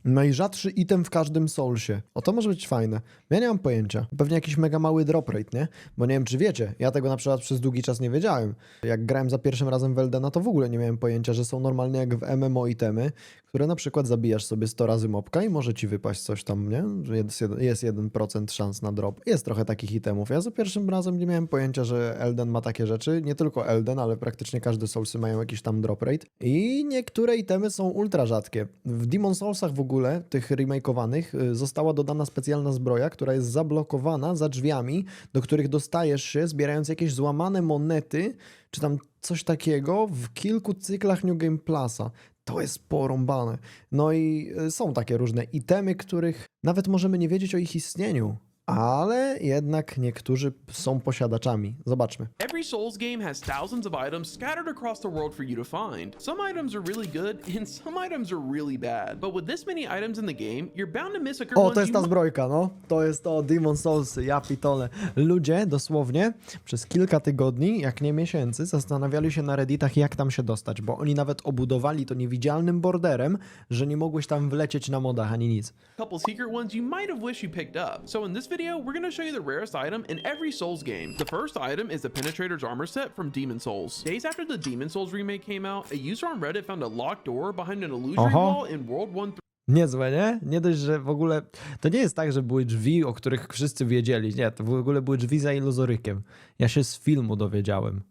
Najrzadszy item w każdym Soulsie. O, to może być fajne. Ja nie mam pojęcia. Pewnie jakiś mega mały drop rate, nie? Bo nie wiem, czy wiecie. Ja tego na przykład przez długi czas nie wiedziałem. Jak grałem za pierwszym razem w Eldena, to w ogóle nie miałem pojęcia, że są normalnie jak w MMO itemy, które na przykład zabijasz sobie 100 razy mobka i może ci wypaść coś tam, nie? Że jest 1% szans na drop. Jest trochę takich itemów. Ja za pierwszym razem nie miałem pojęcia, że Elden ma takie rzeczy. Nie tylko Elden, ale praktycznie każdy Soulsy mają jakiś tam drop rate. I niektóre itemy są ultra rzadkie. W Demon Soulsach w ogóle, tych remakeowanych, została dodana specjalna zbroja, która jest zablokowana za drzwiami, do których dostajesz się, zbierając jakieś złamane monety, czy tam coś takiego w kilku cyklach New Game Plusa. To jest porąbane. No i są takie różne itemy, których nawet możemy nie wiedzieć o ich istnieniu. Ale jednak niektórzy są posiadaczami. Zobaczmy. Every Souls game has thousands of items scattered across the world for you to find. Some items are really good and some items are really bad. But with this many items in the game, you're bound to miss a good O, one. to jest ta zbrojka, no. To jest to Demon Soulsy, ja pitole. Ludzie dosłownie przez kilka tygodni, jak nie miesięcy, zastanawiali się na redditach, jak tam się dostać, bo oni nawet obudowali to niewidzialnym borderem, że nie mogłeś tam wlecieć na modach ani nic. Couple secret ones you might have wished you picked up. So in this video, we're going to show you the rarest item in every Souls game. The first item is the Penetrator's armor set from Demon Souls. Days after the Demon Souls remake came out, a user on Reddit found a locked door behind an illusory wall in World 1. Niezłe, nie? Nie dość, że w ogóle... To nie jest tak, że były drzwi, o których wszyscy wiedzieli. Nie, to w ogóle były drzwi za iluzorykiem. Ja się z filmu dowiedziałem.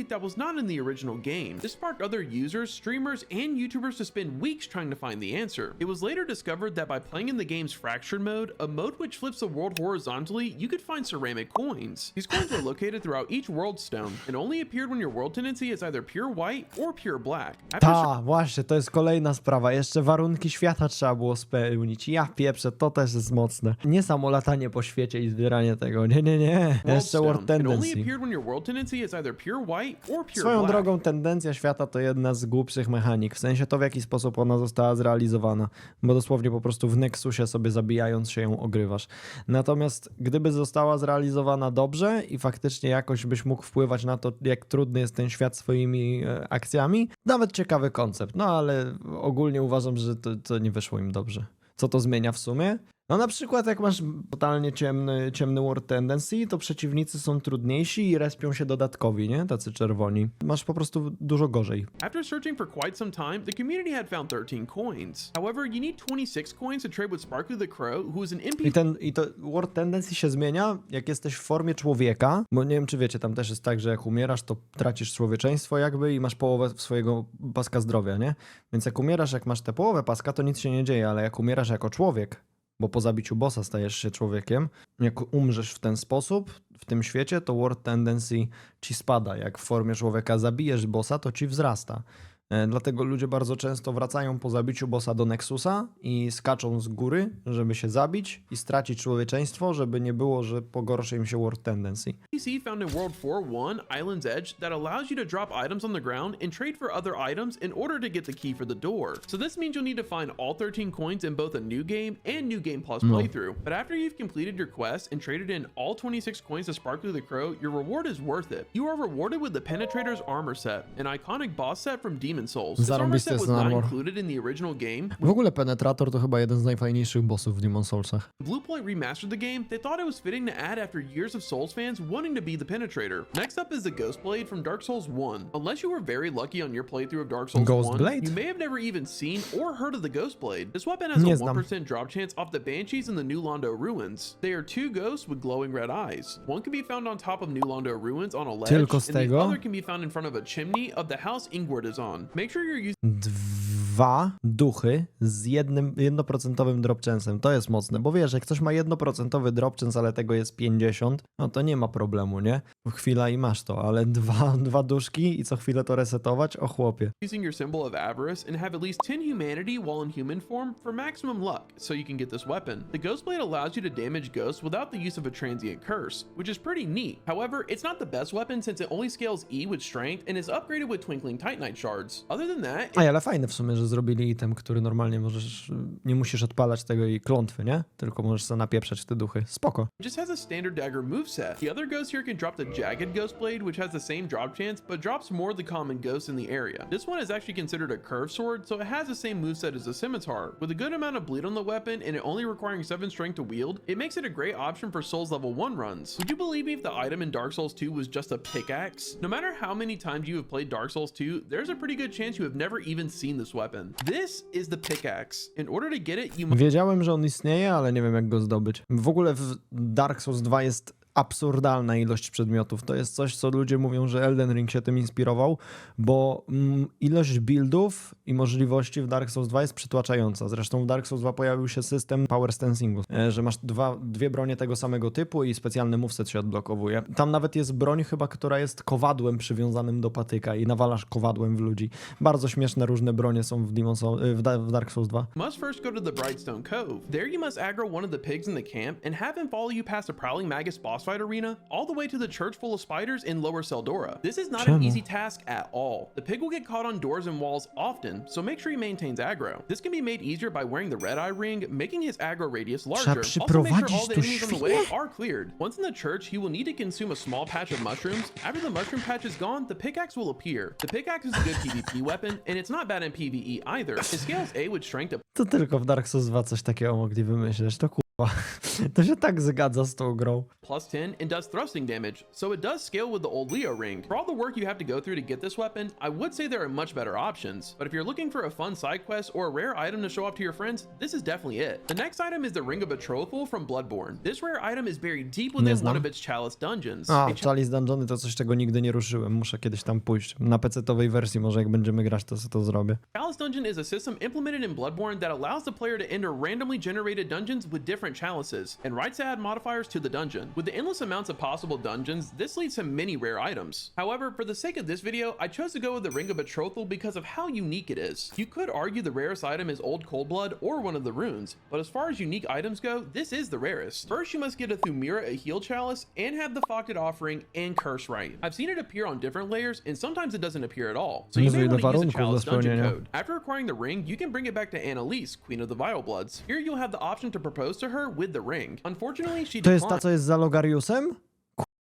That was not in the original game. This sparked other users, streamers, and YouTubers to spend weeks trying to find the answer. It was later discovered that by playing in the game's fractured mode, a mode which flips the world horizontally, you could find ceramic coins. These coins were located throughout each world stone and only appeared when your world tendency is either pure white or pure black. Właśnie, to jest kolejna sprawa. Jeszcze warunki świata trzeba było spełnić. Ja pieprzę, to też jest mocne. Nie samo latanie po świecie i zbieranie tego. Nie. Jeszcze world tendency. Swoją drogą tendencja świata to jedna z głupszych mechanik, w sensie to, w jaki sposób ona została zrealizowana, bo dosłownie po prostu w Nexusie sobie zabijając się ją ogrywasz. Natomiast gdyby została zrealizowana dobrze i faktycznie jakoś byś mógł wpływać na to, jak trudny jest ten świat swoimi akcjami, nawet ciekawy koncept, no ale ogólnie uważam, że to nie wyszło im dobrze. Co to zmienia w sumie? No na przykład jak masz totalnie ciemny World Tendency, to przeciwnicy są trudniejsi i respią się dodatkowi, nie? Tacy czerwoni. Masz po prostu dużo gorzej. After searching for quite some time, the community had found 13 coins. However, you need 26 coins to trade with Sparkly the Crow, who is an NPC. I to World Tendency się zmienia, jak jesteś w formie człowieka, bo nie wiem, czy wiecie, tam też jest tak, że jak umierasz, to tracisz człowieczeństwo jakby i masz połowę swojego paska zdrowia, nie? Więc jak umierasz, jak masz tę połowę paska, to nic się nie dzieje, ale jak umierasz jako człowiek, bo po zabiciu bossa stajesz się człowiekiem. Jak umrzesz w ten sposób, w tym świecie, to World Tendency ci spada. Jak w formie człowieka zabijesz bossa, to ci wzrasta. Dlatego ludzie bardzo często wracają po zabiciu bossa do Nexusa i skaczą z góry, żeby się zabić i stracić człowieczeństwo, żeby nie było, że pogorszy im się World Tendency. NPC found in World 4.1, Island's Edge, that allows you to drop items on the ground and trade for other items in order to get the key for the door. So this means you'll need to find all 13 coins in both a New Game and New Game Plus playthrough. But after you've completed your quest and traded in all 26 coins to Sparkly the Crow, your reward is worth it. You are rewarded with the Penetrator's armor set, an iconic boss set from Demon Souls. This armor set was not included in the original game. W ogóle Penetrator to chyba jeden z najfajniejszych bossów w Demon Soulsach. Bluepoint remastered the game, they thought it was fitting to add after years of Souls fans wanting to be the Penetrator. Next up is the Ghost Blade from Dark Souls 1. Unless you were very lucky on your playthrough of Dark Souls 1, you may have never even seen or heard of the Ghost Blade. This weapon has a 1% drop chance off the Banshees in the New Londo Ruins. They are two ghosts with glowing red eyes. One can be found on top of New Londo Ruins on a ledge, and the other can be found in front of a chimney of the house Ingward is on. Make sure you're using... Dwa duchy z 1% drop chance'em. To jest mocne, bo wiesz, jak ktoś ma 1% drop chance, ale tego jest 50, no to nie ma problemu, nie? Chwila i masz to, ale dwa duszki i co chwilę to resetować? O chłopie. Using your symbol of avarice and have at least 10 humanity while in human form for maximum luck, so you can get this weapon. The Ghost Blade allows you to damage ghosts without the use of a transient curse, which is pretty neat. However, it's not the best weapon since it only scales E with strength and is upgraded with twinkling titanite shards. Other than that... Ale fajne w sumie, że że zrobili item, który normalnie możesz, nie musisz odpalać tego i klątwy, nie? Tylko możesz sobie napieprzać te duchy. Spoko. It just has a standard dagger moveset. The other ghost here can drop the Jagged Ghost Blade, which has the same drop chance, but drops more of the common ghosts in the area. This one is actually considered a curved sword, so it has the same moveset as a scimitar. With a good amount of bleed on the weapon and it only requiring 7 strength to wield, it makes it a great option for Souls level 1 runs. Would you believe me if the item in Dark Souls 2 was just a pickaxe? No matter how many times you have played Dark Souls 2, there's a pretty good chance you have never even seen this weapon. This is the pickaxe. In order to get it, you must... Wiedziałem, że on istnieje, ale nie wiem, jak go zdobyć. W ogóle w Dark Souls 2 jest absurdalna ilość przedmiotów. To jest coś, co ludzie mówią, że Elden Ring się tym inspirował, bo ilość buildów i możliwości w Dark Souls 2 jest przytłaczająca. Zresztą w Dark Souls 2 pojawił się system power stancingu, że masz dwie bronie tego samego typu i specjalny moveset się odblokowuje. Tam nawet jest broń chyba, która jest kowadłem przywiązanym do patyka i nawalasz kowadłem w ludzi. Bardzo śmieszne różne bronie są w Dark Souls 2. Must first go to the Brightstone Cove. There you must aggro one of the pigs in the camp and have him follow you past a prowling Magus boss fight arena all the way to the church full of spiders in Lower Seldora. This is not an easy task at all. The pig will get caught on doors and walls often, so make sure he maintains aggro. This can be made easier by wearing the red eye ring, making his aggro radius larger. Also make sure all the enemies on the way are cleared. Once in the church, he will need to consume a small patch of mushrooms. After the mushroom patch is gone, the pickaxe will appear. The pickaxe is a good PvP weapon, and it's not bad in PvE either. It scales A with strength to... To tylko w Dark Souls 2 coś takiego mogli wymyśleć. To to się tak zgadza z tą grą. +10 and does thrusting damage, so it does scale with the old Leo ring. For all the work you have to go through to get this weapon, I would say there are much better options, but if you're looking for a fun side quest or a rare item to show off to your friends, this is definitely it. The next item is the Ring of Betrothal from Bloodborne. This rare item is buried deep within one of its Chalice dungeons. Chalice dungeony to coś, czego nigdy nie ruszyłem. Muszę kiedyś tam pójść. Na PC-towej wersji może jak będziemy grać, to zrobię. Chalice dungeon is a system implemented in Bloodborne that allows the player to enter randomly generated dungeons with different chalices, and rights to add modifiers to the dungeon. With the endless amounts of possible dungeons, this leads to many rare items. However, for the sake of this video, I chose to go with the Ring of Betrothal because of how unique it is. You could argue the rarest item is Old Cold Blood or one of the runes, but as far as unique items go, this is the rarest. First, you must get a Thumira, a heal chalice, and have the Facted Offering and Curse Rite. I've seen it appear on different layers, and sometimes it doesn't appear at all, so you may want to use the chalice dungeon code. After acquiring the ring, you can bring it back to Annalise, Queen of the Vile Bloods. Here you'll have the option to propose to her with the ring. Unfortunately, she To jest ta, co jest za Logariusem?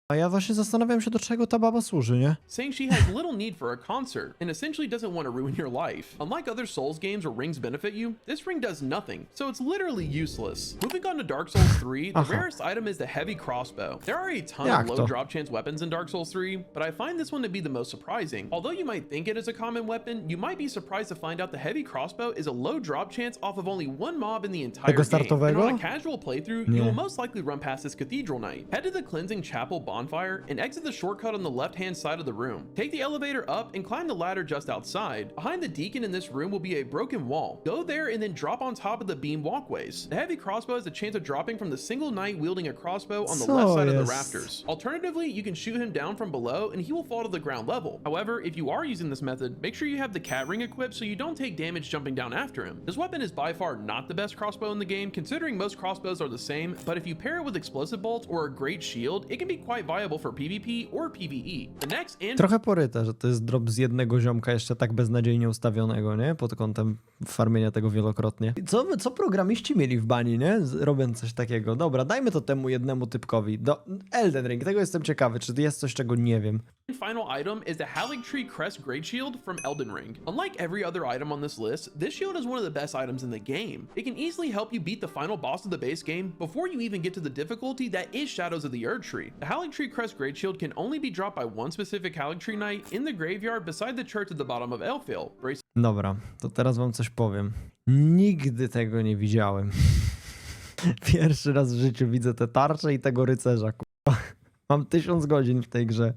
A ja właśnie zastanawiam się, do czego ta baba służy, nie? Saying she has little need for a concert and essentially doesn't want to ruin your life. Unlike other Souls games where rings benefit you, this ring does nothing, so it's literally useless. Moving on to Dark Souls 3, the rarest item is the heavy crossbow. There are a ton of low drop chance weapons in Dark Souls 3, but I find this one to be the most surprising. Although you might think it is a common weapon, you might be surprised to find out the heavy crossbow is a low drop chance off of only one mob in the entire game. And on a casual playthrough, you will most likely run past this Cathedral Knight. Head to the Cleansing Chapel bonfire and exit the shortcut on the left-hand side of the room. Take the elevator up and climb the ladder just outside. Behind the deacon in this room will be a broken wall. Go there and then drop on top of the beam walkways. The heavy crossbow has a chance of dropping from the single knight wielding a crossbow on the left side of the rafters. Alternatively, you can shoot him down from below and he will fall to the ground level. However, if you are using this method, make sure you have the cat ring equipped so you don't take damage jumping down after him. This weapon is by far not the best crossbow in the game, considering most crossbows are the same, but if you pair it with explosive bolts or a great shield, it can be quite viable for PvP or PvE. The next and... Trochę poryte, że to jest drop z jednego ziomka jeszcze tak beznadziejnie ustawionego, nie? Pod kątem farmienia tego wielokrotnie. Co programiści mieli w bani, nie? Robiąc coś takiego. Dobra, dajmy to temu jednemu typkowi. Do Elden Ring, tego jestem ciekawy, czy jest coś, czego nie wiem. Final item is the Haligtree Crest Great Shield from Elden Ring. Unlike every other item on this list, this shield is one of the best items in the game. It can easily help you beat the final boss of the base game before you even get to the difficulty that is Shadows of the Erdtree. The Haligtree Crest Great Shield can only be dropped by one specific Haligtree Knight in the graveyard beside the church at the bottom of Elfil. Dobra, to teraz wam coś powiem. Nigdy tego nie widziałem. Pierwszy raz w życiu widzę te tarcze i tego rycerza, kurwa. Mam 1000 godzin w tej grze.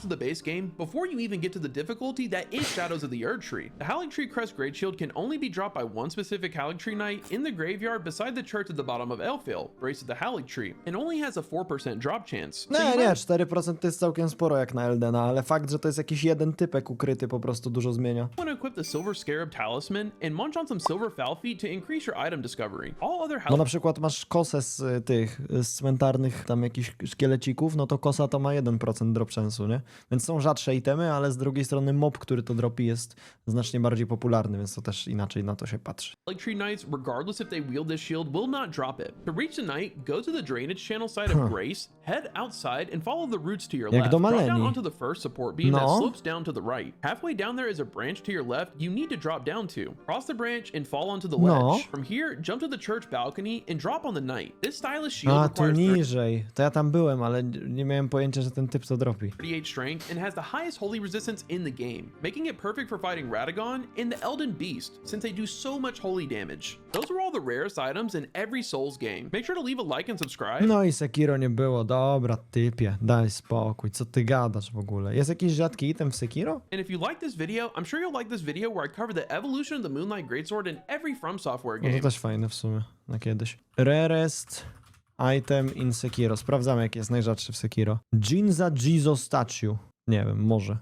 To the base game before you even get to the difficulty that is Shadows of the Erdtree. The Haligtree Crest Great Shield can only be dropped by one specific Haligtree Knight in the graveyard beside the church at the bottom of Elfil, Brace of the Haligtree, and only has a 4% drop chance. Nie, 4% to jest całkiem sporo jak na Eldena, ale fakt, że to jest jakiś jeden typek ukryty po prostu dużo zmienia. You want to equip the Silver Scarab Talisman and munch on some Silver Foul Feet to increase your item discovery. All other No na przykład masz kosę z tych, z cmentarnych tam jakichś szkielecików, no to kosa to ma 1% drop chance'u, nie? Więc są rzadsze itemy, ale z drugiej strony mob, który to dropi, jest znacznie bardziej popularny, więc to też inaczej na to się patrzy. Like Tree Knights, regardless if they wield this shield, will not drop it. To reach the knight, go to the drainage channel side of Grace, head outside, and follow the roots to your Jak left. do Drop down Maleni. onto the first support beam that No. slopes down to the right. Halfway down there is a branch to your left you need to drop down to. Cross the branch and fall onto the ledge. No. From here, jump to the church balcony and drop on the knight. This stylish shield A, tu requires niżej. To ja tam byłem, ale nie miałem pojęcia, że ten typ to dropi. 38 strength and has the highest holy resistance in the game, making it perfect for fighting Radagon and the Elden Beast, since they do so much holy damage. Those are all the rarest items in every Souls game. Make sure to leave a like and subscribe. No i Sekiro nie było. Dobra, typie, daj spokój. Co ty gadasz w ogóle? Jest jakiś rzadki item w Sekiro? And if you like this video, I'm sure you'll like this video where I cover the evolution of the Moonlight Greatsword in every From Software No to game. też fajne w sumie, na kiedyś. Rarest item in Sekiro. Sprawdzamy, jaki jest najrzadszy w Sekiro. Jinza Jizo Statue. Nie wiem, może.